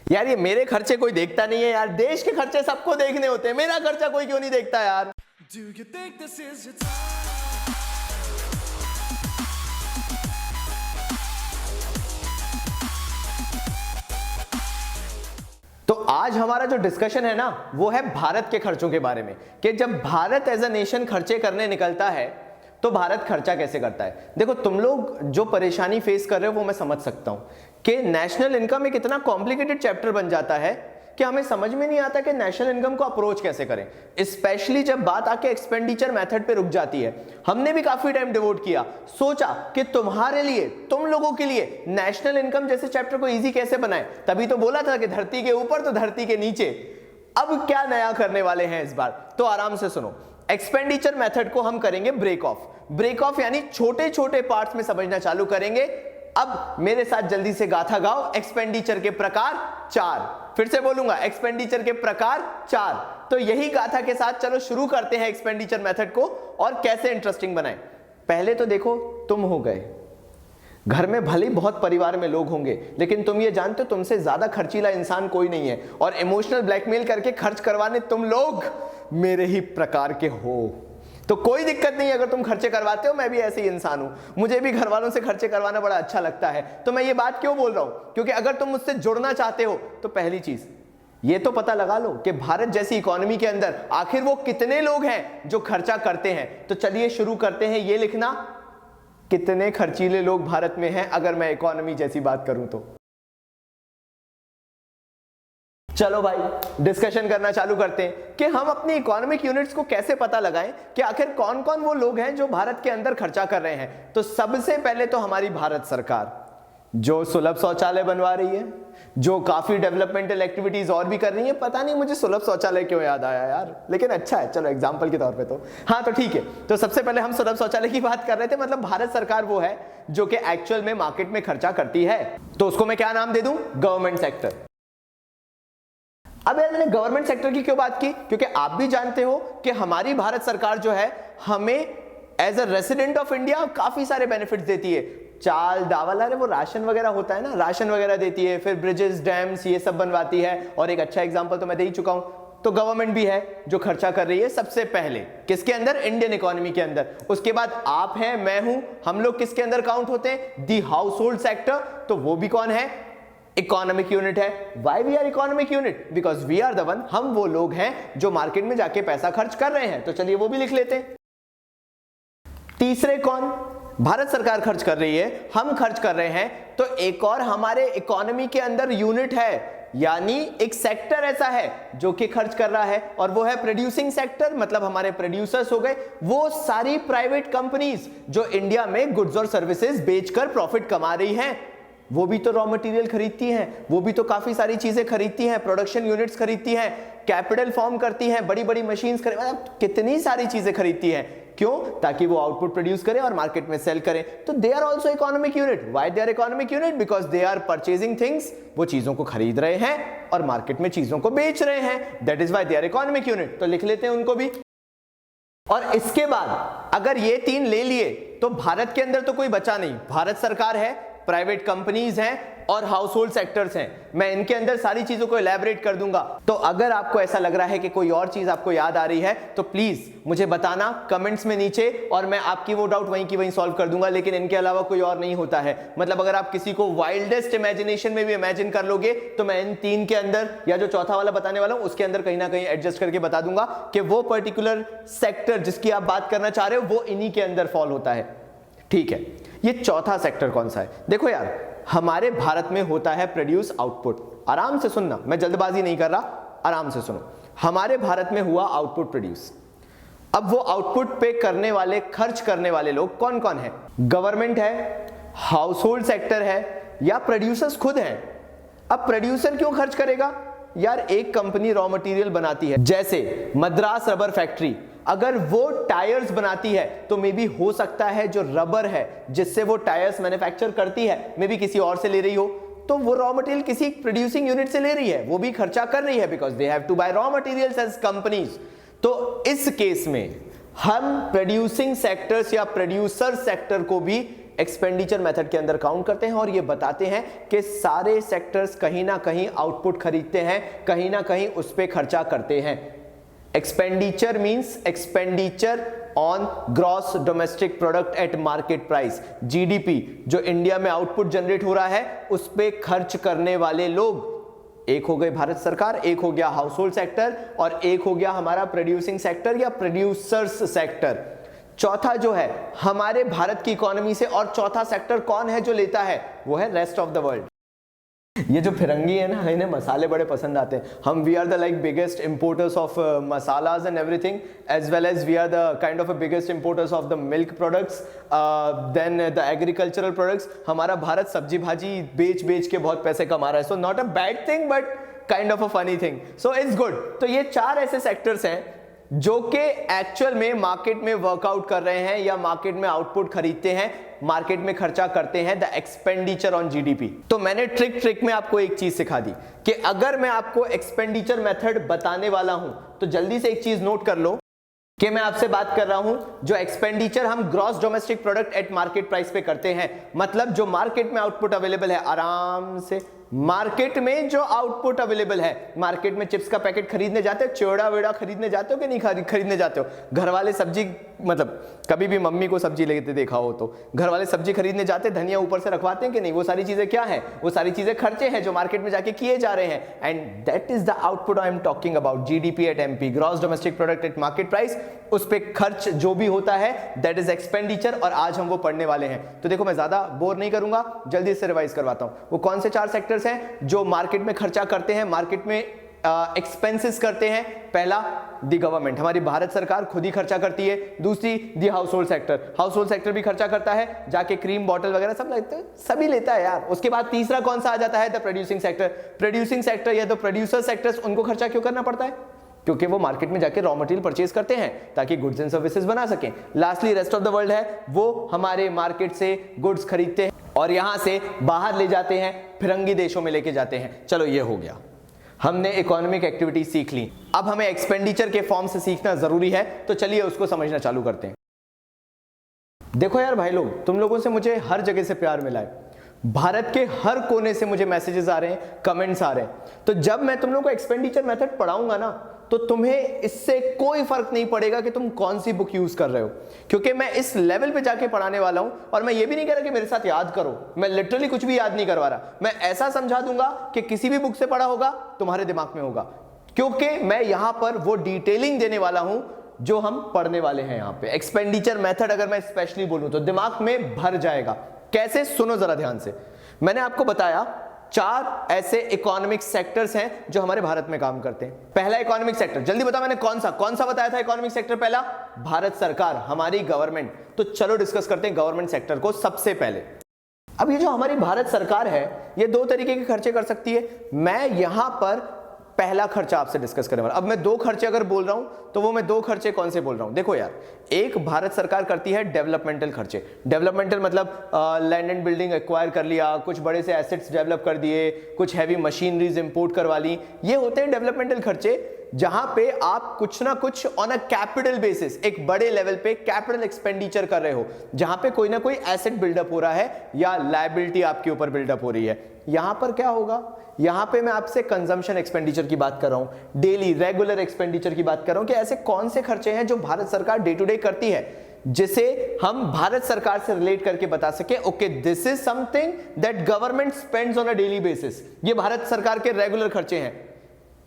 यार ये मेरे खर्चे कोई देखता नहीं है यार, देश के खर्चे सबको देखने होते हैं, मेरा खर्चा कोई क्यों नहीं देखता यार। Do you think this is your time? तो आज हमारा जो डिस्कशन है ना वो है भारत के खर्चों के बारे में, कि जब भारत एज अ नेशन खर्चे करने निकलता है तो भारत खर्चा कैसे करता है। देखो तुम लोग जो परेशानी फेस कर रहे हो वो मैं समझ सकता हूं कि नेशनल इनकम एक इतना कॉम्प्लिकेटेड चैप्टर बन जाता है कि हमें समझ में नहीं आता कि नेशनल इनकम को अप्रोच कैसे करें, स्पेशली जब बात आके एक्सपेंडिचर मेथड पे रुक जाती है। हमने भी काफी टाइम डिवोट किया, सोचा कि तुम्हारे लिए, तुम लोगों के लिए नेशनल इनकम जैसे चैप्टर को इजी कैसे बनाए। तभी तो बोला था कि धरती के ऊपर तो धरती के नीचे। अब क्या नया करने वाले हैं इस बार, तो आराम से सुनो। एक्सपेंडिचर मेथड को हम करेंगे ब्रेक ऑफ। ब्रेक ऑफ यानी छोटे छोटे पार्ट्स में समझना चालू करेंगे। अब मेरे साथ जल्दी से गाथा गाओ, एक्सपेंडिचर के प्रकार 4। फिर से बोलूंगा, एक्सपेंडिचर के प्रकार 4। तो यही गाथा के साथ चलो शुरू करते हैं एक्सपेंडिचर मेथड को और कैसे इंटरेस्टिंग बनाएं। पहले तो देखो, तुम हो गए घर में, भले बहुत परिवार में लोग होंगे, लेकिन तुम ये जानते हो तुमसे ज्यादा खर्चीला इंसान कोई नहीं है, और इमोशनल ब्लैकमेल करके खर्च करवाने तुम लोग मेरे ही प्रकार के हो। तो कोई दिक्कत नहीं अगर तुम खर्चे करवाते हो, मैं भी ऐसे ही इंसान हूं, मुझे भी घर वालों से खर्चे करवाना बड़ा अच्छा लगता है। तो मैं ये बात क्यों बोल रहा हूं, क्योंकि अगर तुम मुझसे जुड़ना चाहते हो तो पहली चीज ये तो पता लगा लो कि भारत जैसी इकोनॉमी के अंदर आखिर वो कितने लोग हैं जो खर्चा करते हैं। तो चलिए शुरू करते हैं ये लिखना, कितने खर्चीले लोग भारत में हैं अगर मैं इकोनॉमी जैसी बात करूं तो। चलो भाई डिस्कशन करना चालू करते हैं कि हम अपनी इकोनॉमिक यूनिट्स को कैसे पता लगाएं कि आखिर कौन कौन वो लोग हैं जो भारत के अंदर खर्चा कर रहे हैं। तो सबसे पहले तो हमारी भारत सरकार जो सुलभ शौचालय बनवा रही है, जो काफी डेवलपमेंटल एक्टिविटीज और भी कर रही है। पता नहीं मुझे सुलभ शौचालय क्यों याद आया यार, लेकिन अच्छा है, चलो एग्जांपल के तौर पे तो हाँ, तो ठीक है। तो सबसे पहले हम सुलभ शौचालय की बात कर रहे थे, मतलब भारत सरकार वो है जो कि एक्चुअल में मार्केट में खर्चा करती है। तो उसको मैं क्या नाम दे दूं, गवर्नमेंट सेक्टर। अब यार मैंने गवर्नमेंट सेक्टर की क्यों बात की, क्योंकि आप भी जानते हो कि हमारी भारत सरकार जो है हमें as a resident of India काफी सारे बेनिफिट्स देती है। चाल दावल, अरे वो राशन वगैरह होता है ना, राशन वगैरह देती है, फिर ब्रिजेस, डैम्स, ये सब बनवाती है। और एक अच्छा एग्जांपल तो मैं दे ही चुका हूं। तो गवर्नमेंट भी है जो खर्चा कर रही है सबसे पहले किसके अंदर, इंडियन इकोनॉमी के अंदर। उसके बाद आप हैं, मैं हूं, हम लोग किसके अंदर काउंट होते हैं, दी हाउस होल्ड सेक्टर। तो वो भी कौन है, इकोनॉमिक यूनिट है। Why we are economic unit, because we are the one, हम वो लोग हैं जो मार्केट में जाके पैसा खर्च कर रहे हैं। तो चलिए वो भी लिख लेते हैं। तीसरे कौन, भारत सरकार खर्च कर रही है, हम खर्च कर रहे हैं। तो एक और हमारे इकोनॉमी के अंदर यूनिट है, यानी एक सेक्टर ऐसा है जो कि खर्च कर रहा है, और वो है प्रोड्यूसिंग सेक्टर, मतलब हमारे प्रोड्यूसर्स हो गए। वो सारी प्राइवेट कंपनीज जो इंडिया में गुड्स और सर्विसेज बेचकर प्रॉफिट कमा रही हैं, वो भी तो रॉ मटेरियल खरीदती हैं, वो भी तो काफी सारी चीजें खरीदती हैं, प्रोडक्शन यूनिट्स खरीदती हैं, कैपिटल फॉर्म करती हैं, बड़ी बड़ी मशीन्स मतलब कितनी सारी चीजें खरीदती हैं। क्यों, ताकि वो आउटपुट प्रोड्यूस करें और मार्केट में सेल करें। तो they are also economic unit. Why they are economic unit, because they are purchasing things, वो चीजों को खरीद रहे हैं और मार्केट में चीजों को बेच रहे हैं। That is why they are economic unit. तो लिख लेते हैं उनको भी। और इसके बाद अगर ये 3 ले लिए तो भारत के अंदर तो कोई बचा नहीं। भारत सरकार है, प्राइवेट कंपनीज हैं और हाउस होल्ड सेक्टर्स हैं। मैं इनके अंदर सारी चीजों को इलैबोरेट कर दूंगा। तो अगर आपको ऐसा लग रहा है कि कोई और चीज आपको याद आ रही है तो प्लीज मुझे बताना कमेंट्स में नीचे, और मैं आपकी वो डाउट वहीं की वहीं सॉल्व कर दूंगा। लेकिन इनके अलावा कोई और नहीं होता है। मतलब अगर आप किसी को वाइल्डेस्ट इमेजिनेशन में भी इमेजिन कर लोगे तो मैं इन 3 के अंदर, या जो चौथा वाला बताने वाला हूं उसके अंदर कहीं ना कहीं एडजस्ट करके बता दूंगा कि वो पर्टिकुलर सेक्टर जिसकी आप बात करना चाह रहे हो वो इन्हीं के अंदर फॉल होता है। ठीक है, ये चौथा सेक्टर कौन सा है। देखो यार, हमारे भारत में होता है प्रोड्यूस आउटपुट। आराम से सुनना, मैं जल्दबाजी नहीं कर रहा, आराम से सुनो। हमारे भारत में हुआ आउटपुट प्रोड्यूस। अब वो आउटपुट पे करने वाले, खर्च करने वाले लोग कौन कौन है, गवर्नमेंट है, हाउस होल्ड सेक्टर है, या प्रोड्यूसर्स खुद हैं। अब प्रोड्यूसर क्यों खर्च करेगा, यार एक कंपनी रॉ मटेरियल बनाती है, जैसे मद्रास रबर फैक्ट्री, अगर वो टायर्स बनाती है तो मे बी हो सकता है जो रबर है जिससे वो टायर्स मैन्युफैक्चर करती है, मे बी किसी और से ले रही हो, तो वो रॉ मटेरियल किसी प्रोड्यूसिंग यूनिट से ले रही है, वो भी खर्चा कर रही है, because they have to buy raw materials as companies. तो इस केस में हम प्रोड्यूसिंग सेक्टर्स या प्रोड्यूसर सेक्टर को भी एक्सपेंडिचर मेथड के अंदर काउंट करते हैं और ये बताते हैं कि सारे सेक्टर्स कहीं ना कहीं आउटपुट खरीदते हैं, कहीं ना कहीं उस पर खर्चा करते हैं। Expenditure means expenditure on gross domestic product at market price, GDP, जो इंडिया में आउटपुट जनरेट हो रहा है उस पे खर्च करने वाले लोग, एक हो गए भारत सरकार, एक हो गया हाउस होल्ड सेक्टर और एक हो गया हमारा प्रोड्यूसिंग सेक्टर या प्रोड्यूसर्स सेक्टर। चौथा जो है हमारे भारत की इकोनॉमी से और चौथा सेक्टर कौन है जो लेता है, वो है रेस्ट ऑफ द वर्ल्ड। ये जो फिरंगी है ना, इन्हें मसाले बड़े पसंद आते हैं। हम we are the like biggest importers of masalas and everything, as well as we are the kind of biggest importers of the milk products, then the agricultural products. हमारा भारत सब्जी भाजी बेच बेच के बहुत पैसे कमा रहा है, so not a bad thing but kind of a funny thing, so it's good. तो ये चार ऐसे सेक्टर्स हैं जो कि एक्चुअल में मार्केट में वर्कआउट कर रहे हैं या मार्केट में आउटपुट खरीदते हैं, मार्केट में खर्चा करते हैं, द एक्सपेंडिचर ऑन जीडीपी। तो मैंने ट्रिक में आपको एक चीज सिखा दी कि अगर मैं आपको एक्सपेंडिचर मेथड बताने वाला हूं तो जल्दी से एक चीज नोट कर लो कि मैं आपसे बात कर रहा हूं जो एक्सपेंडिचर हम gross domestic product at market price पे करते हैं, मतलब जो मार्केट में आउटपुट अवेलेबल है, आराम से मार्केट में जो आउटपुट अवेलेबल है, मार्केट में चिप्स का पैकेट खरीदने जाते हो, चौड़ा वेड़ा खरीदने जाते हो कि नहीं खरीदने जाते हो? घर वाले सब्जी, मतलब कभी भी मम्मी को सब्जी लेते देखा हो तो घर वाले सब्जी खरीदने जाते, धनिया ऊपर से रखवाते हैं कि नहीं? वो सारी चीजें क्या है? वो सारी चीजें खर्चे हैं जो मार्केट में जाके किए जा रहे हैं, and that is the output I am talking about, GDP at MP, gross domestic product at market price. उस पे खर्च जो भी होता है दैट इज एक्सपेंडिचर, और आज हम वो पढ़ने वाले हैं। तो देखो मैं ज्यादा बोर नहीं करूंगा, जल्दी से रिवाइज करवाता हूं। वो कौन से चार सेक्टर्स हैं जो मार्केट में खर्चा करते हैं, मार्केट में एक्सपेंसेस करते हैं? पहला दी गवर्नमेंट, हमारी भारत सरकार खुद ही खर्चा करती है। दूसरी the house hold sector, house hold sector भी खर्चा करता है, जाके क्रीम बॉटल वगैरह सब लेते हैं, सभी लेता है यार। उसके बाद तीसरा कौन सा आ जाता है? The producing sector. Producing sector या तो प्रोड्यूसर सेक्टर्स, उनको खर्चा क्यों करना पड़ता है? क्योंकि वो मार्केट में जाके रॉ मटेरियल परचेज करते हैं ताकि गुड्स एंड सर्विसेज बना सकें। Lastly rest of the world है, वो हमारे मार्केट से गुड्स खरीदते हैं और यहां से बाहर ले जाते हैं, फिरंगी देशों में लेके जाते हैं। चलो ये हो गया, हमने इकोनॉमिक एक्टिविटी सीख ली। अब हमें एक्सपेंडिचर के फॉर्म से सीखना जरूरी है, तो चलिए उसको समझना चालू करते हैं। देखो यार भाई लोग, तुम लोगों से मुझे हर जगह से प्यार मिला है, भारत के हर कोने से मुझे मैसेजेस आ रहे हैं, कमेंट्स आ रहे हैं। तो जब मैं तुम लोगों को एक्सपेंडिचर मेथड पढ़ाऊंगा ना, तो तुम्हें इससे कोई फर्क नहीं पड़ेगा कि तुम कौन सी बुक यूज कर रहे हो, क्योंकि मैं इस लेवल पे जाके पढ़ाने वाला हूं। और मैं ये भी नहीं कह रहा कि मेरे साथ याद करो, मैं लिटरली कुछ भी याद नहीं करवा रहा, मैं ऐसा समझा दूंगा कि किसी भी बुक से पढ़ा होगा तुम्हारे दिमाग में होगा, क्योंकि मैं यहां पर वो डिटेलिंग देने वाला हूं जो हम पढ़ने वाले हैं। यहां पे एक्सपेंडिचर मेथड अगर मैं स्पेशली बोलूं तो दिमाग में भर जाएगा। कैसे? सुनो जरा ध्यान से। मैंने आपको बताया चार ऐसे इकोनॉमिक सेक्टर्स हैं जो हमारे भारत में काम करते हैं। पहला इकोनॉमिक सेक्टर, जल्दी बताओ मैंने कौन सा बताया था इकोनॉमिक सेक्टर? पहला भारत सरकार, हमारी गवर्नमेंट। तो चलो डिस्कस करते हैं गवर्नमेंट सेक्टर को सबसे पहले। अब ये जो हमारी भारत सरकार है, ये दो तरीके के खर्चे कर सकती है। मैं यहां पर पहला खर्चा आपसे डिस्कस करने वाला। अब मैं दो खर्चे अगर बोल रहा हूं तो वो मैं दो खर्चे कौन से बोल रहा हूं? देखो यार, एक भारत सरकार करती है डेवलपमेंटल खर्चे। डेवलपमेंटल मतलब लैंड एंड बिल्डिंग एक्वायर कर लिया, कुछ बड़े से एसेट्स डेवलप कर दिए, कुछ हैवी मशीनरीज इंपोर्ट करवा ली, ये होते हैं डेवलपमेंटल खर्चे, जहां पे आप कुछ ना कुछ ऑन अ कैपिटल बेसिस, एक बड़े लेवल पे कैपिटल एक्सपेंडिचर कर रहे हो, जहां पे कोई ना कोई एसेट बिल्डअप हो रहा है या लायबिलिटी आपके ऊपर बिल्डअप हो रही है। यहां पर क्या होगा? यहां पे मैं आपसे कंजम्पशन एक्सपेंडिचर की बात कर रहा हूं, डेली रेगुलर एक्सपेंडिचर की बात कर रहा हूं कि ऐसे कौन से खर्चे हैं जो भारत सरकार डे टू डे करती है, जिसे हम भारत सरकार से रिलेट करके बता सके okay this is something that government spends on a daily basis. ये भारत सरकार के रेगुलर खर्चे हैं।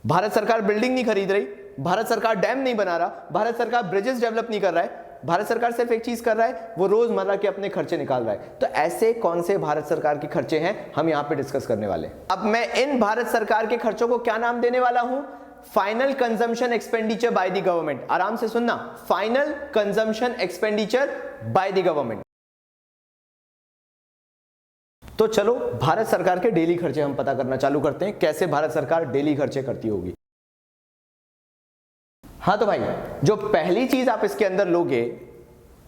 भारत सरकार बिल्डिंग नहीं खरीद रही, भारत सरकार डैम नहीं बना रहा, भारत सरकार ब्रिजेस डेवलप नहीं कर रहा है, भारत सरकार सिर्फ एक चीज कर रहा है, वो रोजमर्रा के अपने खर्चे निकाल रहा है। तो ऐसे कौन से भारत सरकार के खर्चे हैं हम यहां पे डिस्कस करने वाले। अब मैं इन भारत सरकार के खर्चों को क्या नाम देने वाला हूं? Final consumption expenditure bye the government. आराम से सुनना, final consumption expenditure bye the government. तो चलो भारत सरकार के डेली खर्चे हम पता करना चालू करते हैं, कैसे भारत सरकार डेली खर्चे करती होगी। हाँ तो भाई, जो पहली चीज आप इसके अंदर लोगे,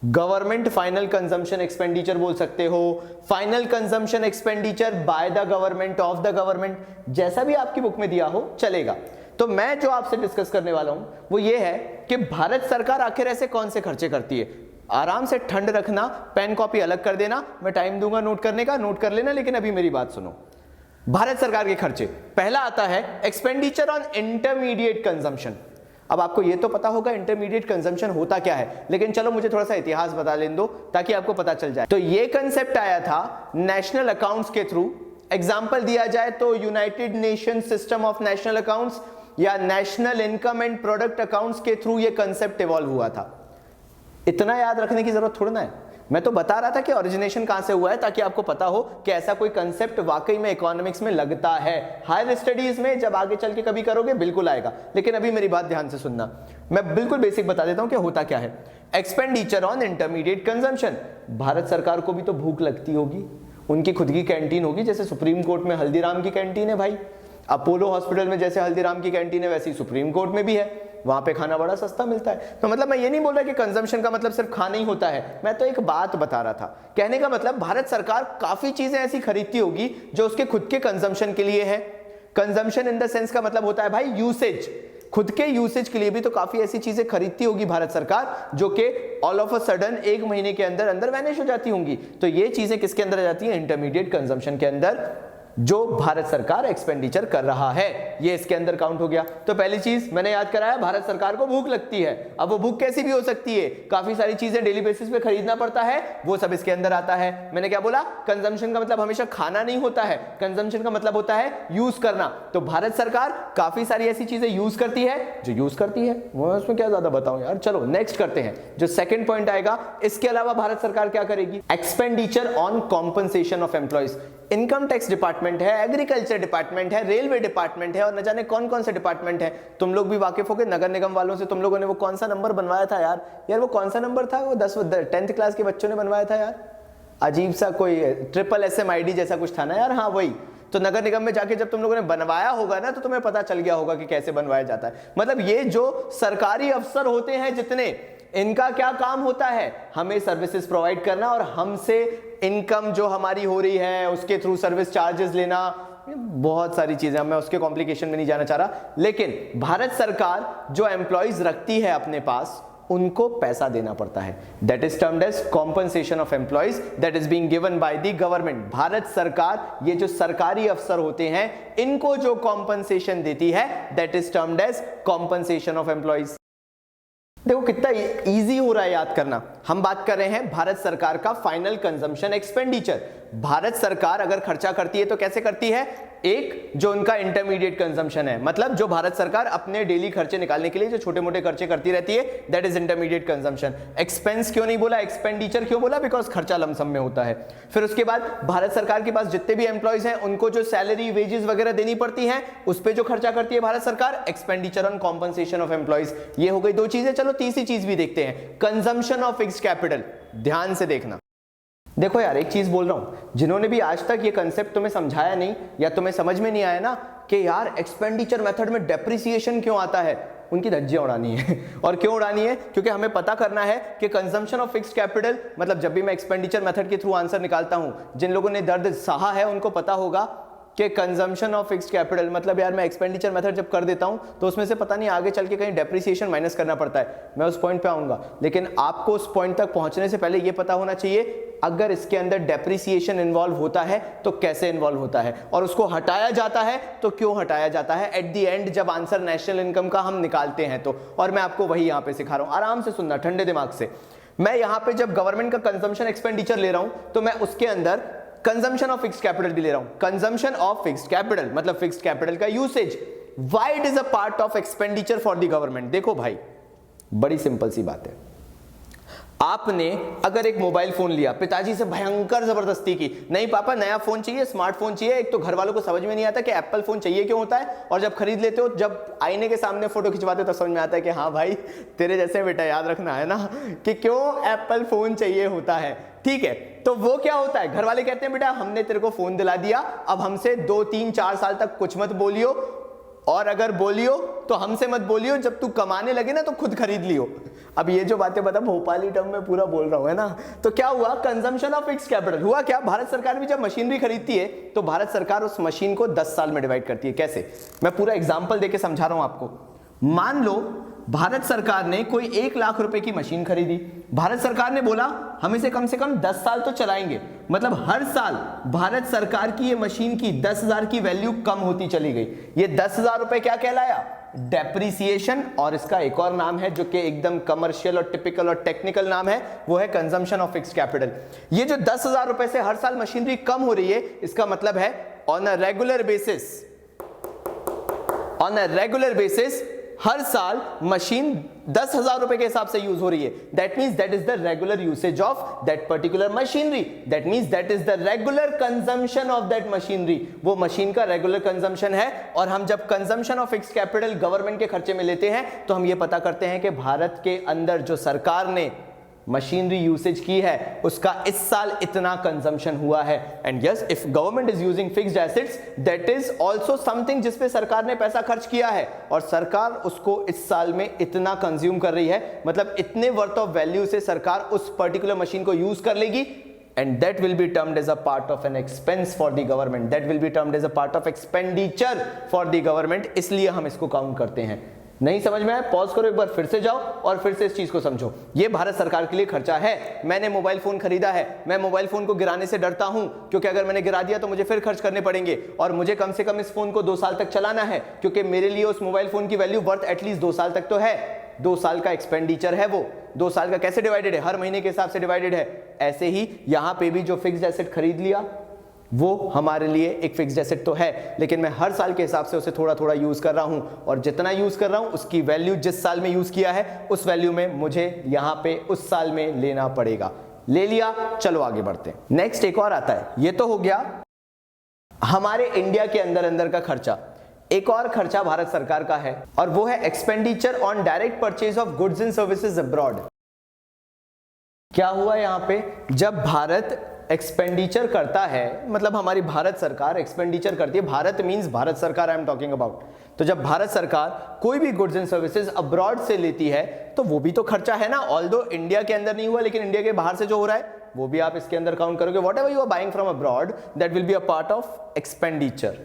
गवर्नमेंट फाइनल कंजम्पशन एक्सपेंडिचर बोल सकते हो, final consumption expenditure bye the government, of the government, जैसा भी आपकी बुक में दिया हो चलेगा। तो मैं जो आपसे डिस्कस करने वाला हूं वो ये है कि भारत सरकार आखिर ऐसे कौन से खर्चे करती है। आराम से ठंड रखना, पेन कॉपी अलग कर देना, मैं टाइम दूंगा नोट करने का, नोट कर लेना, लेकिन अभी मेरी बात सुनो। भारत सरकार के खर्चे, पहला आता है एक्सपेंडिचर ऑन इंटरमीडिएट कंजम्पशन। अब आपको ये तो पता होगा इंटरमीडिएट कंजम्पशन होता क्या है, लेकिन चलो मुझे थोड़ा सा इतिहास बता लेने दो ताकि आपको पता चल जाए। तो ये कंसेप्ट आया था नेशनल अकाउंट्स के थ्रू। एग्जाम्पल दिया जाए तो United Nation system of national accounts या national income and product accounts के थ्रू ये कंसेप्ट इवॉल्व हुआ था। इतना याद रखने की जरूरत थोड़ा ना है, मैं तो बता रहा था कि ओरिजिनेशन कहां से हुआ है ताकि आपको पता हो कि ऐसा कोई कंसेप्ट वाकई में इकोनॉमिक्स में लगता है। हायर स्टडीज में जब आगे चल के कभी करोगे बिल्कुल आएगा, लेकिन अभी मेरी बात ध्यान से सुनना। मैं बिल्कुल बेसिक बता देता हूं कि होता क्या है। Expenditure on intermediate consumption, Bharat सरकार को भी तो भूख लगती होगी, उनकी खुद की कैंटीन होगी, जैसे सुप्रीम कोर्ट में हल्दीराम की कैंटीन है भाई, अपोलो हॉस्पिटल में जैसे हल्दीराम की कैंटीन है वैसी सुप्रीम कोर्ट में भी है, वहां पे खाना बड़ा सस्ता मिलता है। तो मतलब मैं ये नहीं बोल रहा कि कंजम्पशन का मतलब सिर्फ खाना ही होता है, मैं तो एक बात बता रहा था। कहने का मतलब भारत सरकार काफी चीजें ऐसी खरीदती होगी जो उसके खुद के कंजम्पशन के लिए है। कंजम्पशन इन द सेंस का मतलब होता है भाई यूसेज, खुद के यूसेज के लिए भी तो काफी ऐसी चीजें खरीदती होगी भारत सरकार जो कि ऑल ऑफ अ सडन एक महीने के अंदर अंदर वैनिश हो जाती होंगी। तो ये चीजें किसके अंदर आ जाती है? इंटरमीडिएट कंजम्पशन के अंदर, जो भारत सरकार एक्सपेंडिचर कर रहा है ये इसके अंदर काउंट हो गया। तो पहली चीज मैंने याद कराया, भारत सरकार को भूख लगती है। अब वो भूख कैसी भी हो सकती है, काफी सारी चीजें डेली बेसिस पे खरीदना पड़ता है, वो सब इसके अंदर आता है। मैंने क्या बोला? कंजम्पशन का मतलब हमेशा खाना नहीं होता है, कंजम्पशन का मतलब होता है यूज करना। तो भारत सरकार काफी सारी ऐसी चीजें यूज करती है जो यूज करती है, वो उसमें क्या ज्यादा बताऊं यार। चलो नेक्स्ट करते हैं, जो सेकंड पॉइंट आएगा। इसके अलावा भारत सरकार क्या करेगी? Expenditure on compensation of employees. Income tax department है, एग्रीकल्चर डिपार्टमेंट है, रेलवे डिपार्टमेंट है और न जाने कौन कौन से डिपार्टमेंट है। तुम लोग भी वाकिफ हो गए नगर निगम वालों से, तुम लोगों ने वो कौन सा नंबर बनवाया था यार? यार वो कौन सा नंबर था? वो 10th क्लास के बच्चों ने बनवाया था यार, अजीब सा कोई SSSMID जैसा कुछ था ना यार। हाँ वही तो, नगर निगम में जाके जब तुम लोगों ने बनवाया होगा ना तो तुम्हें पता चल गया होगा कि कैसे बनवाया जाता है। मतलब ये जो सरकारी अफसर होते हैं जितने, इनका क्या काम होता है? हमें सर्विसेज प्रोवाइड करना और हमसे इनकम जो हमारी हो रही है उसके थ्रू सर्विस चार्जेस लेना, बहुत सारी चीजें। मैं उसके कॉम्प्लिकेशन में नहीं जाना चाह रहा, लेकिन भारत सरकार जो एम्प्लॉइज रखती है अपने पास उनको पैसा देना पड़ता है। That is termed as compensation of employees that is being given by the government. Bharat सरकार, ये जो सरकारी अफसर होते हैं, इनको जो कॉम्पनसेशन देती है that is termed as compensation of employees. देखो कितना इजी हो रहा है याद करना। हम बात कर रहे हैं भारत सरकार का फाइनल कंजम्पशन एक्सपेंडिचर। भारत सरकार अगर खर्चा करती है तो कैसे करती है? एक जो उनका इंटरमीडिएट कंजम्पशन है, मतलब जो भारत सरकार अपने डेली खर्चे निकालने के लिए जो छोटे मोटे खर्चे करती रहती है, that is intermediate consumption. Expense क्यों नहीं बोला, एक्सपेंडिचर क्यों बोला? बिकॉज खर्चा लमसम में होता है। फिर उसके बाद भारत सरकार के पास जितने भी एम्प्लॉइज हैं उनको जो सैलरी वेजेस वगैरह देनी पड़ती है, उस पर जो खर्चा करती है भारत सरकार, expenditure on compensation of employees. ये हो गई दो चीजें। चलो तीसरी चीज भी देखते हैं, कंजम्पशन ऑफ फिक्स्ड कैपिटल। ध्यान से देखना। देखो यार एक चीज बोल रहा हूं, जिन्होंने भी आज तक ये कंसेप्ट तुम्हें समझाया नहीं या तुम्हें समझ में नहीं आया ना कि यार एक्सपेंडिचर मेथड में डेप्रिसिएशन क्यों आता है, उनकी धज्जियां उड़ानी है। और क्यों उड़ानी है? क्योंकि हमें पता करना है कि कंजम्पशन ऑफ फिक्स्ड कैपिटल, मतलब जब भी मैं एक्सपेंडिचर मेथड के थ्रू आंसर निकालता हूं, जिन लोगों ने दर्द सहा है उनको पता होगा कि कंजम्पशन ऑफ फिक्स्ड कैपिटल मतलब यार मैं एक्सपेंडिचर मेथड जब कर देता हूं तो उसमें से पता नहीं आगे चल के कहीं डेप्रिसिएशन माइनस करना पड़ता है। मैं उस पॉइंट पे आऊंगा, लेकिन आपको उस पॉइंट तक पहुंचने से पहले यह पता होना चाहिए अगर इसके अंदर डेप्रिसिएशन इन्वॉल्व होता है तो कैसे इन्वॉल्व होता है, और उसको हटाया जाता है तो क्यों हटाया जाता है एट द एंड जब आंसर नेशनल इनकम का हम निकालते हैं तो। और मैं आपको वही यहां पे सिखा रहा हूं, आराम से सुनना ठंडे दिमाग से। मैं यहां पे जब गवर्नमेंट का कंजम्पशन एक्सपेंडिचर ले रहा हूं तो मैं उसके अंदर कंजम्पशन ऑफ फिक्स्ड कैपिटल भी ले रहा हूं। कंजम्पशन ऑफ फिक्स्ड कैपिटल मतलब फिक्स्ड कैपिटल का usage, why it is a part of expenditure for the government. देखो भाई बड़ी सिंपल सी बात है, आपने अगर एक मोबाइल फोन लिया, पिताजी से भयंकर जबरदस्ती की, नहीं पापा नया फोन चाहिए, स्मार्टफोन चाहिए। एक तो घर वालों को समझ में नहीं आता कि एप्पल फोन चाहिए क्यों होता है, और जब खरीद लेते हो, जब आईने के सामने फोटो खिंचवाते हो तो समझ में आता है कि हाँ भाई तेरे जैसे बेटा याद रखना है ना कि क्यों एप्पल फोन चाहिए होता है। ठीक है, तो वो क्या होता है, घर वाले कहते हैं बेटा हमने तेरे को फोन दिला दिया, अब हमसे 2, 3, 4 साल तक कुछ मत बोलियो, और अगर बोलियो तो हमसे मत बोलियो, जब तू कमाने लगे ना तो खुद खरीद लियो। अब ये जो बातें बता भोपाली टर्म में पूरा बोल रहा हूं है ना। तो क्या हुआ, कंजम्पशन ऑफ फिक्स्ड कैपिटल हुआ क्या, भारत सरकार भी जब मशीनरी खरीदती है तो भारत सरकार उस मशीन को 10 साल में डिवाइड करती है। कैसे, मैं पूरा एग्जांपल देके समझा रहा हूं आपको। मान लो भारत सरकार ने कोई 1 लाख रुपए की मशीन खरीदी। भारत सरकार ने बोला हम इसे कम से कम 10 साल तो चलाएंगे, मतलब हर साल भारत सरकार की ये मशीन की 10,000 की वैल्यू कम होती चली गई। ये 10,000 रुपए क्या कहलाया? डेप्रिसिएशन। और इसका एक और नाम है जो कि एकदम कमर्शियल और टिपिकल और टेक्निकल नाम है, वो है कंजम्पशन ऑफ फिक्स्ड कैपिटल। ये जो 10,000 रुपए से हर साल मशीनरी कम हो रही है, इसका मतलब है ऑन अ रेगुलर बेसिस हर साल मशीन 10,000 रुपए के हिसाब से यूज हो रही है। That means that is the regular usage of that particular machinery. That means that is the regular consumption of that machinery. वो मशीन का रेगुलर कंजम्पशन है। और हम जब consumption of fixed capital government के खर्चे में लेते हैं तो हम ये पता करते हैं कि भारत के अंदर जो सरकार ने मशीनरी यूसेज की है उसका इस साल इतना कंजम्पशन हुआ है। And yes, if government is using fixed assets, that is also something जिस पे सरकार ने पैसा खर्च किया है और सरकार उसको इस साल में इतना कंज्यूम कर रही है, मतलब इतने वर्थ ऑफ वैल्यू से सरकार उस पर्टिकुलर मशीन को यूज कर लेगी। And that will be termed as a part of an expense for the government. That will be termed as a part of expenditure for the government. इसलिए हम इसको count करते हैं। नहीं समझ में आया? पॉज करो, एक बार फिर से जाओ और फिर से इस चीज को समझो। ये भारत सरकार के लिए खर्चा है। मैंने मोबाइल फोन खरीदा है, मैं मोबाइल फोन को गिराने से डरता हूं क्योंकि अगर मैंने गिरा दिया तो मुझे फिर खर्च करने पड़ेंगे और मुझे कम से कम इस फोन को 2 साल तक चलाना है क्योंकि मेरे लिए उस मोबाइल फोन की वैल्यू वर्थ एटलीस्ट 2 साल तक तो है। 2 साल का एक्सपेंडिचर है वो। 2 साल का कैसे डिवाइडेड है? हर महीने के हिसाब से डिवाइडेड है। ऐसे ही यहां पे भी जो फिक्स्ड एसेट खरीद लिया वो हमारे लिए एक फिक्स्ड एसेट तो है, लेकिन मैं हर साल के हिसाब से उसे थोड़ा थोड़ा यूज कर रहा हूं और जितना यूज कर रहा हूं उसकी वैल्यू जिस साल में यूज किया है उस वैल्यू में मुझे यहां पे उस साल में लेना पड़ेगा। ले लिया, चलो आगे बढ़ते हैं। नेक्स्ट एक और आता है। ये तो हो गया हमारे इंडिया के अंदर का खर्चा। एक और खर्चा भारत सरकार का है और वो है expenditure on direct purchase of goods and services abroad. क्या हुआ यहां पे? जब भारत एक्सपेंडिचर करता है, मतलब हमारी भारत सरकार एक्सपेंडिचर करती है, भारत मींस भारत सरकार आई एम टॉकिंग अबाउट। तो जब भारत सरकार कोई भी गुड्स एंड सर्विसेज अब्रॉड से लेती है तो वो भी तो खर्चा है ना। ऑल्दो इंडिया के अंदर नहीं हुआ, लेकिन इंडिया के बाहर से जो हो रहा है वो भी आप इसके अंदर काउंट करोगे। Whatever you are buying from abroad, that will be a part of expenditure.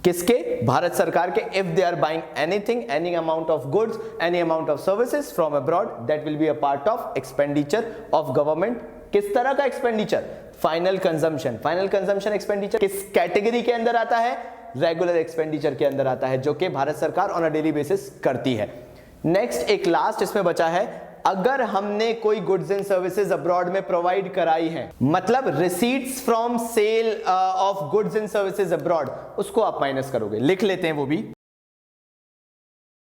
किसके? भारत सरकार के। If they are buying anything, any amount of goods, any amount of services from abroad, that will be a part of expenditure of government. किस तरह का expenditure? Final consumption. Final consumption expenditure किस category के अंदर आता है? Regular expenditure के अंदर आता है, जो कि भारत सरकार ऑन अ डेली बेसिस करती है। नेक्स्ट एक लास्ट इसमें बचा है, अगर हमने कोई गुड्स एंड सर्विसेज अब्रॉड में प्रोवाइड कराई है, मतलब receipts from sale of goods and services abroad, उसको आप माइनस करोगे। लिख लेते हैं वो भी।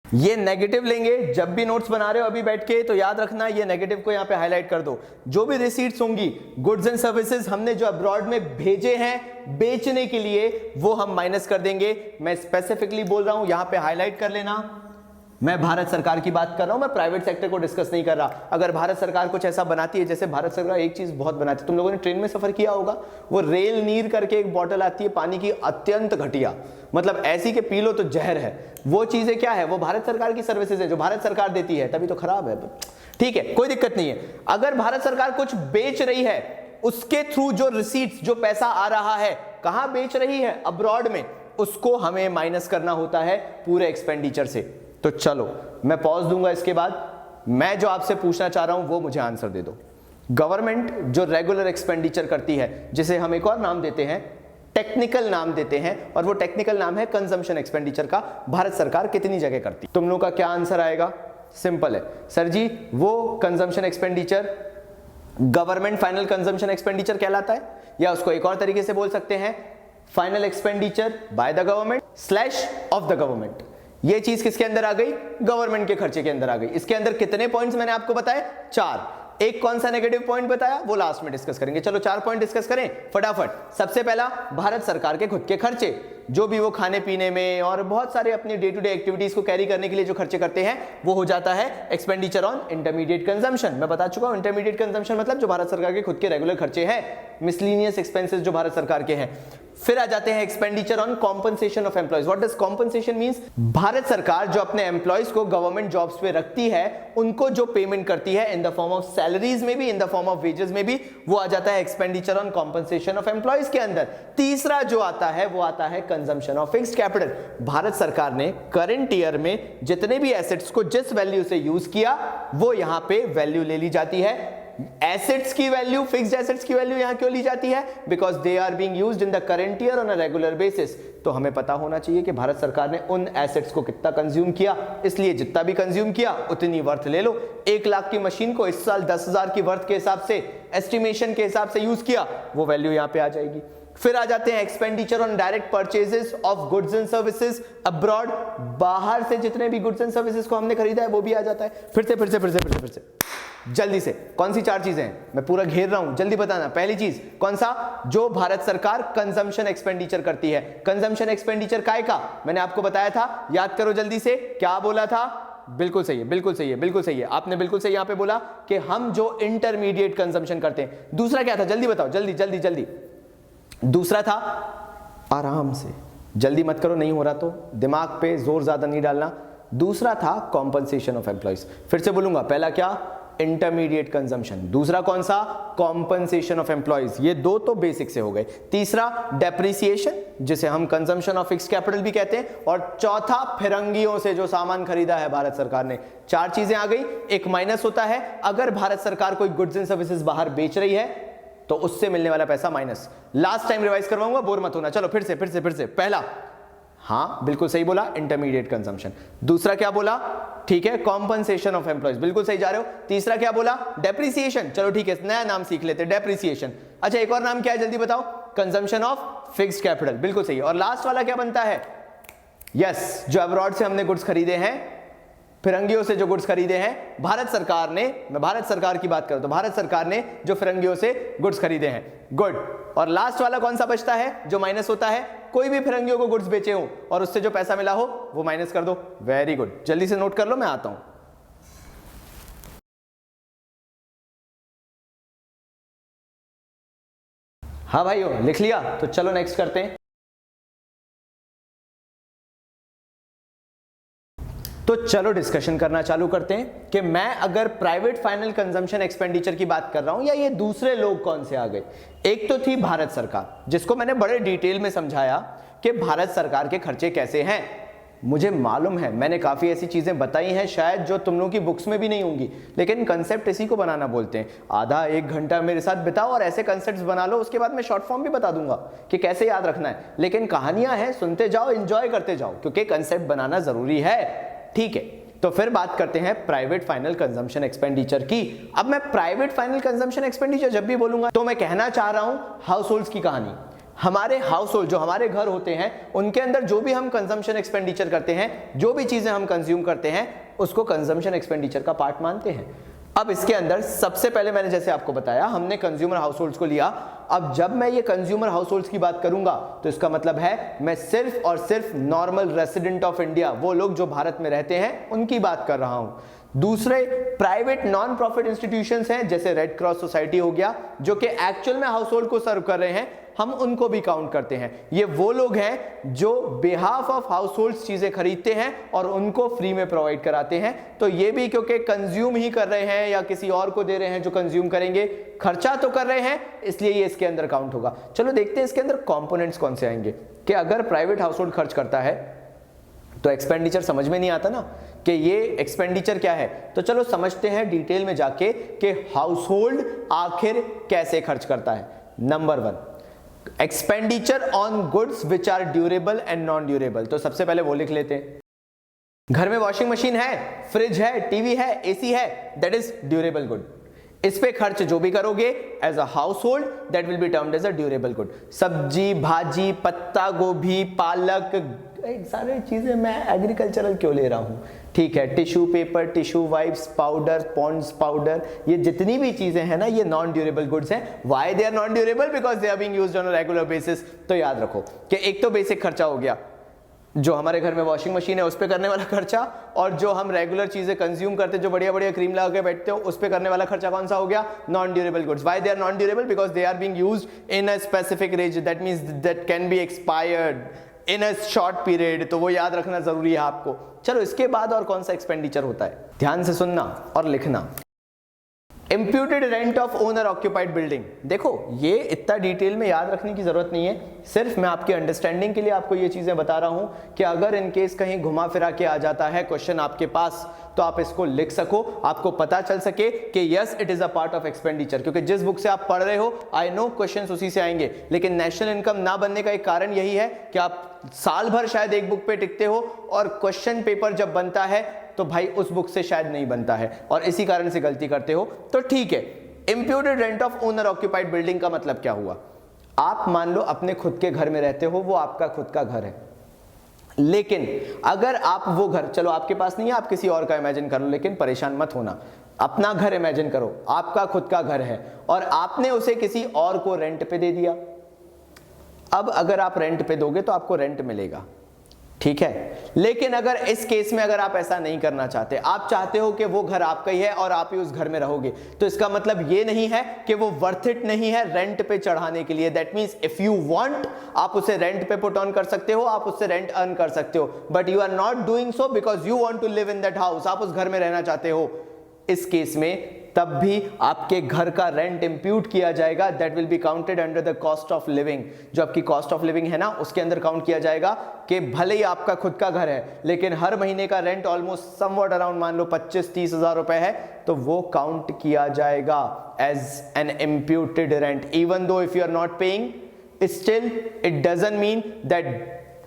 ये नेगेटिव लेंगे जब भी नोट्स बना रहे हो अभी बैठ के, तो याद रखना ये नेगेटिव को यहां पे हाईलाइट कर दो। जो भी रिसीट्स होंगी गुड्स एंड सर्विसेज हमने जो अब्रॉड में भेजे हैं बेचने के लिए, वो हम माइनस कर देंगे। मैं स्पेसिफिकली बोल रहा हूं, यहां पे हाईलाइट कर लेना। मैं भारत सरकार की बात कर रहा हूं, मैं प्राइवेट सेक्टर को डिस्कस नहीं कर रहा। अगर भारत सरकार कुछ ऐसा बनाती है, जैसे भारत सरकार एक चीज बहुत बनाती है, तुम लोगों ने ट्रेन में सफर किया होगा, वो रेल नीर करके एक बॉटल आती है पानी की, अत्यंत घटिया, मतलब ऐसी के पी लो तो जहर है। वो चीजें क्या है? वो भारत सरकार की सर्विसेज है जो भारत सरकार देती है, तभी तो खराब है। ठीक है, कोई दिक्कत नहीं है। अगर भारत सरकार कुछ बेच रही है, उसके थ्रू जो रिसीट्स, जो पैसा आ रहा है, कहां बेच रही है? अब्रॉड में, उसको हमें माइनस करना होता है पूरे एक्सपेंडिचर से। तो चलो मैं पॉज दूंगा, इसके बाद मैं जो आपसे पूछना चाह रहा हूं वो मुझे आंसर दे दो। गवर्नमेंट जो रेगुलर एक्सपेंडिचर करती है, जिसे हम एक और नाम देते हैं, टेक्निकल नाम देते हैं, और वो टेक्निकल नाम है कंजम्पशन एक्सपेंडिचर का, भारत सरकार कितनी जगह करती है? तुम लोग का क्या आंसर आएगा? सिंपल है सर जी, वो consumption expenditure government final consumption expenditure कहलाता है, या उसको एक और तरीके से बोल सकते हैं final expenditure bye the government slash of the government. ये चीज किसके अंदर आ गई? गवर्नमेंट के खर्चे के अंदर आ गई। इसके अंदर कितने पॉइंट्स मैंने आपको बताए? 4। एक कौन सा नेगेटिव पॉइंट बताया वो लास्ट में डिस्कस करेंगे। चलो 4 पॉइंट डिस्कस करें फटाफट। सबसे पहला, भारत सरकार के खुद के खर्चे, जो भी वो खाने पीने में और बहुत सारे अपनी डे टू डे एक्टिविटीज को कैरी करने के लिए जो खर्चे करते हैं, वो हो जाता है एक्सपेंडिचर ऑन इंटरमीडिएट कंजम्पशन। मैं बता चुका हूं, इंटरमीडिएट कंजम्पशन मतलब जो भारत सरकार के खुद के रेगुलर खर्चे हैं, मिसलिनियस एक्सपेंसेस जो भारत सरकार के हैं। फिर आ जाते हैं expenditure on compensation of employees. What does compensation means? Bharat सरकार जो अपने एम्प्लॉयज को गवर्नमेंट जॉब्स पे रखती है, उनको जो पेमेंट करती है in the form of salaries में भी, in the form of wages में भी, वो आ जाता है expenditure on compensation of employees के अंदर। तीसरा जो आता है वो आता है consumption of fixed capital. Bharat सरकार ने करंट ईयर में जितने भी एसेट्स को जिस वैल्यू से यूज किया वो यहां पे वैल्यू ले ली जाती है। एसेट्स की वैल्यू, फिक्स्ड एसेट्स की वैल्यू यहां क्यों ली जाती है? Because they are being used in the current year on a regular basis. तो हमें पता होना चाहिए कि भारत सरकार ने उन एसेट्स को कितना कंज्यूम किया, इसलिए जितना भी कंज्यूम किया उतनी वर्थ ले लो। 1 लाख की मशीन को इस साल 10,000 की वर्थ के हिसाब से, एस्टिमेशन के हिसाब से यूज किया, वो वैल्यू यहां पे आ जाएगी। फिर आ जाते हैं expenditure on direct purchases of goods and services abroad. बाहर से जितने भी गुड्स एंड सर्विसेज को हमने खरीदा है वो भी आ जाता है। फिर से जल्दी से कौन सी 4 चीजें हैं? मैं पूरा घेर रहा हूं, जल्दी बताना। पहली चीज कौन सा? जो भारत सरकार कंजम्पशन एक्सपेंडिचर करती है। कंजम्पशन एक्सपेंडिचर काय का? मैंने आपको बताया था, याद करो जल्दी से, क्या बोला था? बिल्कुल सही है, बिल्कुल सही है, बिल्कुल सही है, आपने बिल्कुल सही यहां पे बोला कि हम जो इंटरमीडिएट कंजम्पशन करते हैं। दूसरा क्या था? जल्दी बताओ, जल्दी जल्दी जल्दी। दूसरा था, आराम से, जल्दी मत करो, नहीं हो रहा तो दिमाग पे जोर ज्यादा नहीं डालना। दूसरा था कॉम्पनसेशन ऑफ एम्प्लॉइज। फिर से बोलूंगा, पहला क्या? Intermediate consumption. दूसरा कौन सा? Compensation of employees. ये 2 तो बेसिक से हो गए। तीसरा डेप्रिसिएशन, जिसे हम कंजम्पशन ऑफ फिक्स्ड कैपिटल भी कहते हैं। और चौथा फिरंगियों से जो सामान खरीदा है भारत सरकार ने। 4 चीजें आ गई। एक माइनस होता है अगर भारत सरकार कोई गुड्स एंड सर्विसेज बाहर बेच रही है तो उससे मिलने वाला पैसा माइनस। लास्ट टाइम रिवाइज करवाऊंगा, बोर मत होना। चलो फिर से। पहला, हाँ बिल्कुल सही बोला, इंटरमीडिएट कंजम्पशन। दूसरा क्या बोला? ठीक है, कॉम्पनसेशन ऑफ एम्प्लॉइज, बिल्कुल सही जा रहे हो। तीसरा क्या बोला? डेप्रिसिएशन। चलो ठीक है, नया नाम सीख लेते हैं, डेप्रिसिएशन। अच्छा, एक और नाम क्या है जल्दी बताओ? कंजम्पशन ऑफ फिक्स्ड कैपिटल, बिल्कुल सही। और लास्ट वाला क्या बनता है? यस, जो अब्रॉड से हमने गुड्स खरीदे हैं, फिरंगियों से जो गुड्स खरीदे हैं, भारत सरकार ने, मैं भारत सरकार की बात करूं तो भारत सरकार ने जो फिरंगियों से गुड्स खरीदे हैं। गुड। और लास्ट वाला कौन सा बचता है जो माइनस होता है? कोई भी फिरंगियों को गुड्स बेचे हो और उससे जो पैसा मिला हो वो माइनस कर दो। वेरी गुड, जल्दी से नोट कर लो, मैं आता हूं। हाँ भाइयों, लिख लिया? तो चलो नेक्स्ट करते हैं। तो चलो डिस्कशन करना चालू करते हैं कि मैं अगर प्राइवेट फाइनल कंजम्पशन एक्सपेंडिचर की बात कर रहा हूं या ये दूसरे लोग कौन से आ गए। एक तो थी भारत सरकार, जिसको मैंने बड़े डिटेल में समझाया कि भारत सरकार के खर्चे कैसे हैं। मुझे मालूम है मैंने काफी ऐसी चीजें बताई हैं शायद जो तुम लोगों की बुक्स में भी नहीं होंगी, लेकिन कंसेप्ट इसी को बनाना बोलते हैं। आधा 1 घंटा मेरे साथ बिताओ और ऐसे कंसेप्ट्स बना लो, उसके बाद मैं शॉर्ट फॉर्म भी बता दूंगा कि कैसे याद रखना है। लेकिन कहानियां हैं, सुनते जाओ, एंजॉय करते जाओ, क्योंकि कंसेप्ट बनाना जरूरी है। ठीक है, तो फिर बात करते हैं प्राइवेट फाइनल कंजम्पशन एक्सपेंडिचर की। अब मैं प्राइवेट फाइनल कंजम्पशन एक्सपेंडिचर जब भी बोलूंगा तो मैं कहना चाह रहा हूं हाउस होल्ड्स की कहानी। हमारे हाउस होल्ड, जो हमारे घर होते हैं, उनके अंदर जो भी हम कंजम्पशन एक्सपेंडिचर करते हैं, जो भी चीजें हम कंज्यूम करते हैं, उसको कंजम्पशन एक्सपेंडिचर का पार्ट मानते हैं। अब इसके अंदर सबसे पहले मैंने जैसे आपको बताया, हमने कंज्यूमर हाउसहोल्ड्स को लिया। अब जब मैं ये कंज्यूमर हाउसहोल्ड्स की बात करूंगा तो इसका मतलब है मैं सिर्फ और सिर्फ नॉर्मल रेसिडेंट ऑफ इंडिया, वो लोग जो भारत में रहते हैं, उनकी बात कर रहा हूं। दूसरे प्राइवेट नॉन प्रॉफिट इंस्टीट्यूशंस हैं, जैसे रेड क्रॉस सोसाइटी हो गया, जो कि एक्चुअल में हाउस होल्ड को सर्व कर रहे हैं, हम उनको भी काउंट करते हैं। ये वो लोग हैं जो बिहाफ ऑफ हाउस होल्ड्स चीजें खरीदते हैं और उनको फ्री में प्रोवाइड कराते हैं। तो ये भी क्योंकि कंज्यूम ही कर रहे हैं या किसी और को दे रहे हैं जो कंज्यूम करेंगे, खर्चा तो कर रहे हैं, इसलिए ये इसके अंदर काउंट होगा। चलो देखते हैं इसके अंदर कंपोनेंट्स कौन से आएंगे। कि अगर प्राइवेट हाउस होल्ड खर्च करता है तो एक्सपेंडिचर समझ में नहीं आता ना कि ये एक्सपेंडिचर क्या है। तो चलो समझते हैं डिटेल में जाके कि हाउस होल्ड आखिर कैसे खर्च करता है। Number 1, expenditure on goods which are durable and non durable. तो सबसे पहले वो लिख लेते हैं। घर में वॉशिंग मशीन है, फ्रिज है, टीवी है, एसी है, दैट इज ड्यूरेबल गुड। इस पे खर्च जो भी करोगे as a household, that will be termed as a durable good. सब्जी, भाजी, पत्ता गोभी, पालक, सारी चीजें मैं एग्रीकल्चरल क्यों ले रहा हूं, ठीक है। Tissue paper, tissue wipes, powder, Pond's powder, ये जितनी भी चीजें हैं ना, ये नॉन ड्यूरेबल गुड्स हैं। Why they are non durable? Because they are being used on a regular basis. तो याद रखो कि एक तो बेसिक खर्चा हो गया, जो हमारे घर में वॉशिंग मशीन है उस पे करने वाला खर्चा, और जो हम रेगुलर चीजें कंज्यूम करते हैं, जो बढ़िया बढ़िया क्रीम लगा के बैठते हो, उस पे करने वाला खर्चा कौन सा हो गया? Non durable goods. Why they are non durable? Because they are being used in a specific range, that means that can be expired in a short period. तो वो याद रखना जरूरी है आपको। चलो इसके बाद और कौन सा एक्सपेंडिचर होता है, ध्यान से सुनना और लिखना। Imputed rent of owner occupied building. देखो ये इतना डिटेल में याद रखने की जरूरत नहीं है, सिर्फ मैं आपकी अंडरस्टैंडिंग के लिए आपको ये चीजें बता रहा हूं कि अगर इन केस कहीं घुमा फिरा के आ जाता है क्वेश्चन आपके पास, तो आप इसको लिख सको, आपको पता चल सके कि yes it is a part of expenditure. क्योंकि जिस बुक से आप पढ़ रहे हो आई नो क्वेश्चंस उसी से आएंगे, लेकिन नेशनल इनकम ना बनने का एक कारण यही है कि आप साल भर शायद एक बुक पे टिकते हो और क्वेश्चन पेपर जब बनता है तो भाई उस बुक से शायद नहीं बनता है और इसी कारण से गलती करते हो। तो ठीक है, imputed rent of owner occupied building का मतलब क्या हुआ? आप मान लो अपने खुद के घर में रहते हो, वो आपका खुद का घर है, लेकिन अगर आप वो घर, चलो आपके पास नहीं है, आप किसी और का इमेजिन कर लो, लेकिन परेशान मत होना, अपना घर इमेजिन करो, आपका खुद का घर है और आपने उसे किसी और को रेंट पे दे दिया। अब अगर आप रेंट पे दोगे तो आपको रेंट मिलेगा, ठीक है, लेकिन अगर इस केस में अगर आप ऐसा नहीं करना चाहते, आप चाहते हो कि वो घर आपका ही है और आप ही उस घर में रहोगे, तो इसका मतलब ये नहीं है कि वो वर्थ इट नहीं है रेंट पे चढ़ाने के लिए। That means if you want, आप उसे रेंट पे पुट ऑन कर सकते हो, आप उससे रेंट अर्न कर सकते हो, but you are not doing so because you want to live in that house. आप उस घर में रहना चाहते हो, इस केस में तब भी आपके घर का रेंट इंप्यूट किया जाएगा। That will be counted under the cost of living. जो आपकी कॉस्ट ऑफ लिविंग है ना, उसके अंदर काउंट किया जाएगा कि भले ही आपका खुद का घर है, लेकिन हर महीने का रेंट ऑलमोस्ट समवॉट अराउंड मान लो 25-30 हजार रुपए है, तो वो काउंट किया जाएगा as an imputed rent. Even though if you are not paying, still it doesn't mean that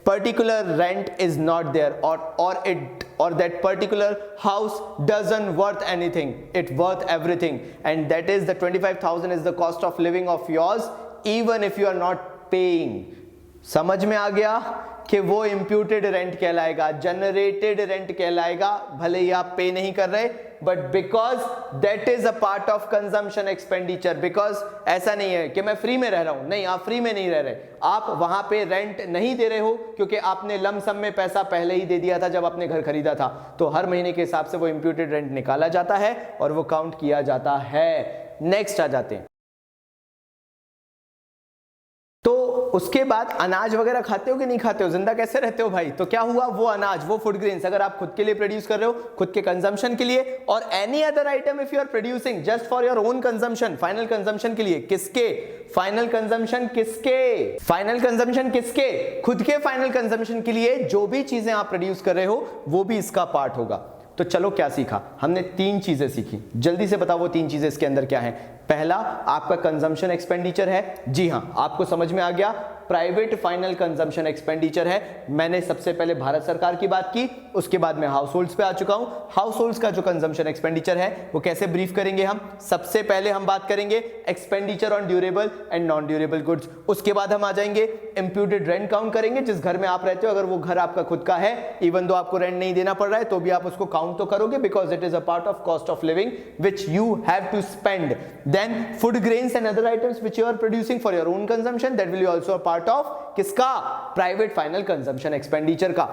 particular rent is not there or that particular house doesn't worth anything. It worth everything, and that is the 25,000 is the cost of living of yours even if you are not paying. समझ में आ गया कि वो imputed rent कहलाएगा, generated rent कहलाएगा, भले ही आप पे नहीं कर रहे, but because that is a part of consumption expenditure. Because ऐसा नहीं है कि मैं फ्री में रह रहा हूं, नहीं, आप फ्री में नहीं रह रहे, आप वहां पे रेंट नहीं दे रहे हो क्योंकि आपने लमसम में पैसा पहले ही दे दिया था जब आपने घर खरीदा था, तो हर महीने के हिसाब से वो इम्प्यूटेड रेंट निकाला जाता है और वो काउंट किया जाता है। नेक्स्ट आ जाते हैं, तो उसके बाद अनाज वगैरह खाते हो कि नहीं खाते हो, जिंदा कैसे रहते हो भाई? तो क्या हुआ, वो अनाज, वो फूड ग्रेन्स अगर आप खुद के लिए प्रोड्यूस कर रहे हो, खुद के कंजम्पशन के लिए, और any other item if you are producing just for your own consumption, final consumption के लिए, किसके फाइनल कंजम्पशन, किसके फाइनल कंजम्पशन, किसके खुद के फाइनल कंजम्पशन के लिए जो भी चीजें आप प्रोड्यूस कर रहे हो वो भी इसका पार्ट होगा। तो चलो क्या सीखा हमने, 3 चीजें सीखी, जल्दी से बताओ वो 3 चीजें इसके अंदर क्या है। पहला आपका कंजम्पशन एक्सपेंडिचर है, जी हां आपको समझ में आ गया, प्राइवेट फाइनल कंजम्पशन एक्सपेंडिचर है। मैंने सबसे पहले भारत सरकार की बात की, उसके बाद मैं हाउस होल्ड्स पे आ चुका हूं। हाउस होल्ड्स का जो कंजम्पशन एक्सपेंडिचर है वो कैसे ब्रीफ करेंगे हम, सबसे पहले हम बात करेंगे expenditure on durable and non durable goods, उसके बाद हम आ जाएंगे इंप्यूटेड रेंट काउंट करेंगे, जिस घर में आप रहते हो, अगर वो घर आपका खुद का है, इवन दो आपको रेंट नहीं देना पड़ रहा है तो भी आप उसको काउंट तो करोगे because it is a part of cost of living which you have to spend. Then food grains and other items which you are producing for your own consumption, that will be also a part of किसका, private final consumption expenditure का।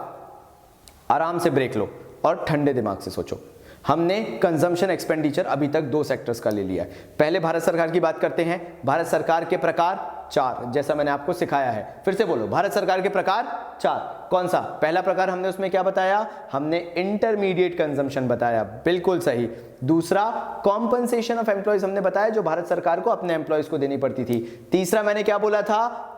आराम से break लो और ठंडे दिमाग से सोचो। हमने कंजम्पशन एक्सपेंडिचर अभी तक 2 सेक्टर्स का ले लिया है। पहले भारत सरकार की बात करते हैं। भारत सरकार के प्रकार 4, जैसा मैंने आपको सिखाया है, फिर से बोलो, भारत सरकार के प्रकार 4। कौन सा? पहला प्रकार हमने उसमें क्या बताया, हमने इंटरमीडिएट कंजम्पशन बताया, बिल्कुल सही। दूसरा कॉम्पनसेशन ऑफ एम्प्लॉयज हमने बताया, जो भारत सरकार को अपने एम्प्लॉयज को देनी पड़ती थी। तीसरा मैंने क्या बोला था,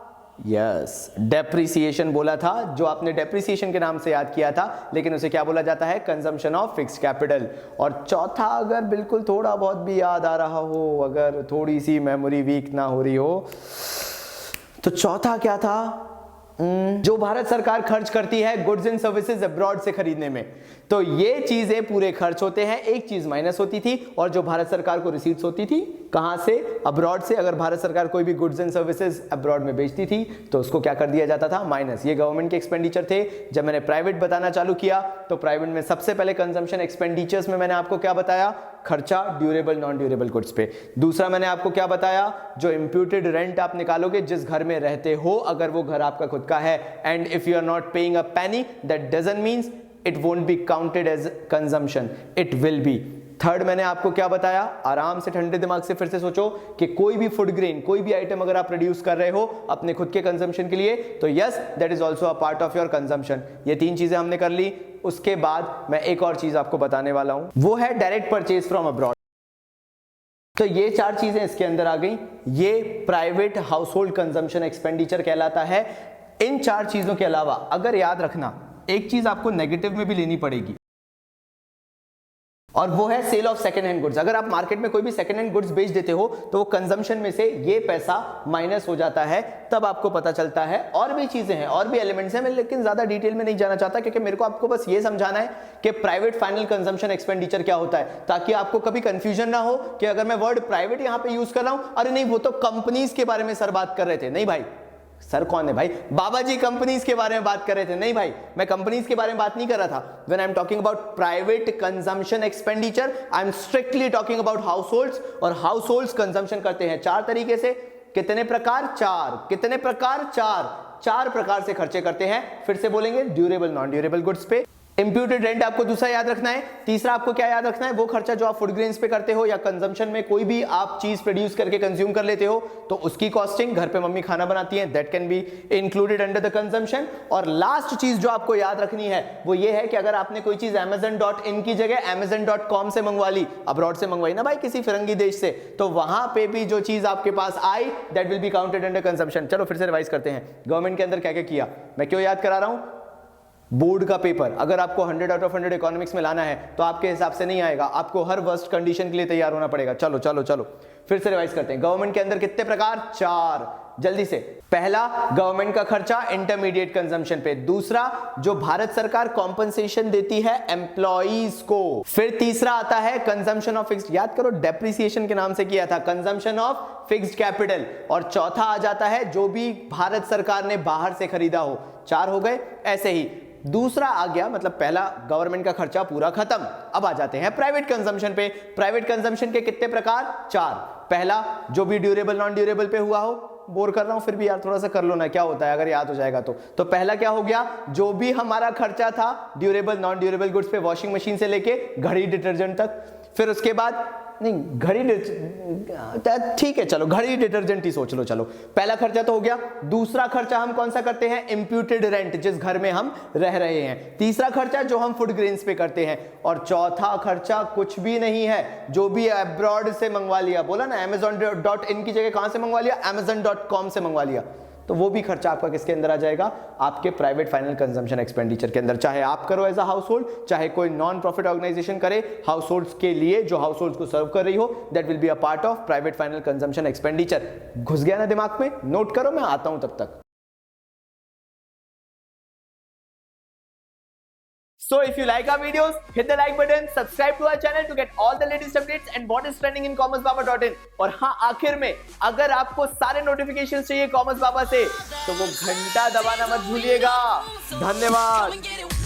यस डेप्रिसिएशन बोला था, जो आपने डेप्रिसिएशन के नाम से याद किया था, लेकिन उसे क्या बोला जाता है, कंजम्पशन ऑफ फिक्स्ड कैपिटल। और चौथा अगर बिल्कुल थोड़ा बहुत भी याद आ रहा हो, अगर थोड़ी सी मेमोरी वीक ना हो रही हो, तो चौथा क्या था, जो भारत सरकार खर्च करती है गुड्स एंड सर्विसेज अब्रॉड से खरीदने में, तो ये चीजें पूरे खर्च होते हैं। एक चीज माइनस होती थी, और जो भारत सरकार को रिसीट्स होती थी कहां से, अब्रॉड से। अगर भारत सरकार कोई भी गुड्स एंड सर्विसेज अब्रॉड में बेचती थी तो उसको क्या कर दिया जाता था, माइनस। ये गवर्नमेंट के एक्सपेंडिचर थे। जब मैंने प्राइवेट बताना चालू किया तो प्राइवेट में सबसे पहले कंजम्पशन एक्सपेंडिचर्स में मैंने आपको क्या बताया, खर्चा ड्यूरेबल नॉन ड्यूरेबल गुड्स पे। दूसरा मैंने आपको क्या बताया, जो इंप्यूटेड रेंट आप निकालोगे जिस घर में रहते हो, अगर वो घर आपका खुद का है, and if you are not paying a penny that doesn't means it won't be counted as consumption, it will be. Third मैंने आपको क्या बताया, आराम से ठंडे दिमाग से फिर से सोचो कि कोई भी फूड ग्रेन, कोई भी आइटम अगर आप प्रोड्यूस कर रहे हो अपने खुद के कंजम्पशन के लिए, तो yes that is also a part of your consumption. ये 3 चीजें हमने कर ली। उसके बाद मैं एक और चीज आपको बताने वाला हूं, वो है डायरेक्ट परचेज फ्रॉम अब्रॉड। तो ये 4 चीजें इसके अंदर आ गई, ये private house hold consumption expenditure कहलाता है। इन 4 चीजों के अलावा अगर याद रखना, एक चीज आपको नेगेटिव में भी लेनी पड़ेगी, और वो है sale of second hand goods. अगर आप मार्केट में कोई भी सेकंड हैंड गुड्स बेच देते हो तो वो कंजम्पशन में से ये पैसा माइनस हो जाता है, तब आपको पता चलता है। और भी चीजें हैं, और भी एलिमेंट्स हैं, मैं लेकिन ज्यादा डिटेल में नहीं जाना चाहता, क्योंकि मेरे को आपको बस ये समझाना है कि प्राइवेट फाइनल कंजम्पशन एक्सपेंडिचर क्या होता है, ताकि आपको कभी कंफ्यूजन ना हो कि अगर मैं वर्ड प्राइवेट यहां पे यूज कर रहा हूं, अरे नहीं वो तो कंपनीज के बारे में सर बात कर रहे थे। नहीं भाई, सर कौन है भाई? बाबा जी कंपनीज के बारे में बात कर रहे थे। नहीं भाई, मैं कंपनीज के बारे में बात नहीं कर रहा था। When I am talking about private consumption expenditure, I am strictly talking about house holds. और हाउस होल्ड्स कंजम्पशन करते हैं 4 तरीके से। कितने प्रकार? 4। कितने प्रकार? 4 प्रकार से खर्चे करते हैं। फिर से बोलेंगे, ड्यूरेबल नॉन ड्यूरेबल गुड्स पे, इंप्यूटेड रेंट आपको दूसरा याद रखना है। तीसरा आपको क्या याद रखना है? वो खर्चा जो आप फूड ग्रेन्स पे करते हो या कंजम्पशन में कोई भी आप चीज प्रोड्यूस करके कंज्यूम कर लेते हो तो उसकी कॉस्टिंग, घर पे मम्मी खाना बनाती है, that can be included under the consumption. और लास्ट चीज जो आपको याद रखनी है वो ये है कि अगर आपने कोई चीज amazon.in की जगह amazon.com से मंगवा ली, अब्रॉड से मंगवाई ना भाई, किसी फिरंगी देश से, तो वहां पे भी जो चीज आपके पास आई that will be counted under consumption. चलो फिर से रिवाइज करते हैं, गवर्नमेंट के अंदर क्या क्या किया। मैं क्यों याद करा रहा हूं? बोर्ड का पेपर अगर आपको 100 आउट ऑफ 100 इकोनॉमिक्स में लाना है तो आपके हिसाब से नहीं आएगा, आपको हर वर्स्ट कंडीशन के लिए तैयार होना पड़ेगा। चलो चलो चलो फिर से रिवाइज करते हैं। गवर्नमेंट के अंदर कितने प्रकार? 4। जल्दी से। पहला, गवर्नमेंट का खर्चा इंटरमीडिएट कंजम्पशन पे। दूसरा, जो भारत सरकार कॉम्पनसेशन देती है एम्प्लॉइज को। फिर तीसरा आता है कंजम्पशन ऑफ फिक्स्ड, याद करो डेप्रिसिएशन के नाम से किया था, कंजम्पशन ऑफ फिक्स्ड कैपिटल। और चौथा आ जाता है जो भी भारत सरकार ने बाहर से खरीदा हो। 4 हो गए। ऐसे ही दूसरा आ गया, मतलब पहला गवर्नमेंट का खर्चा पूरा खत्म। अब आ जाते हैं प्राइवेट कंजम्पशन पे। प्राइवेट कंजम्पशन के कितने प्रकार? 4। पहला, जो भी ड्यूरेबल नॉन ड्यूरेबल पे हुआ हो। बोर कर रहा हूं फिर भी यार, थोड़ा सा कर लो ना, क्या होता है अगर याद हो जाएगा तो पहला क्या हो गया? जो भी हमारा खर्चा था ड्यूरेबल नॉन ड्यूरेबल गुड्स पे, वॉशिंग मशीन से लेके घड़ी डिटर्जेंट तक। फिर उसके बाद नहीं, घड़ी ठीक है, चलो घड़ी डिटर्जेंट ही सोच लो। चलो पहला खर्चा तो हो गया। दूसरा खर्चा हम कौन सा करते हैं? इंप्यूटेड रेंट, जिस घर में हम रह रहे हैं। तीसरा खर्चा जो हम फूड ग्रेन्स पे करते हैं। और चौथा खर्चा कुछ भी नहीं है, जो भी अब्रॉड से मंगवा लिया। बोला ना amazon.in की जगह कहां से मंगवा लिया? amazon.com से मंगवा लिया। तो वो भी खर्चा आपका किसके अंदर आ जाएगा? आपके प्राइवेट फाइनल कंजम्पशन एक्सपेंडिचर के अंदर। चाहे आप करो एज अ हाउस होल्ड, चाहे कोई नॉन प्रॉफिट ऑर्गेनाइजेशन करे हाउस होल्ड्स के लिए, जो हाउस होल्ड्स को सर्व कर रही हो, that will be a part of private final consumption expenditure. घुस गया ना दिमाग में? नोट करो, मैं आता हूं तब तक। So if you like our videos, hit the like button, subscribe to our channel to get all the latest updates and what is trending in commercebaba.in। और हाँ, आखिर में अगर आपको सारे नोटिफिकेशंस चाहिए कॉमर्स बाबा से तो वो घंटा दबाना मत भूलिएगा। धन्यवाद।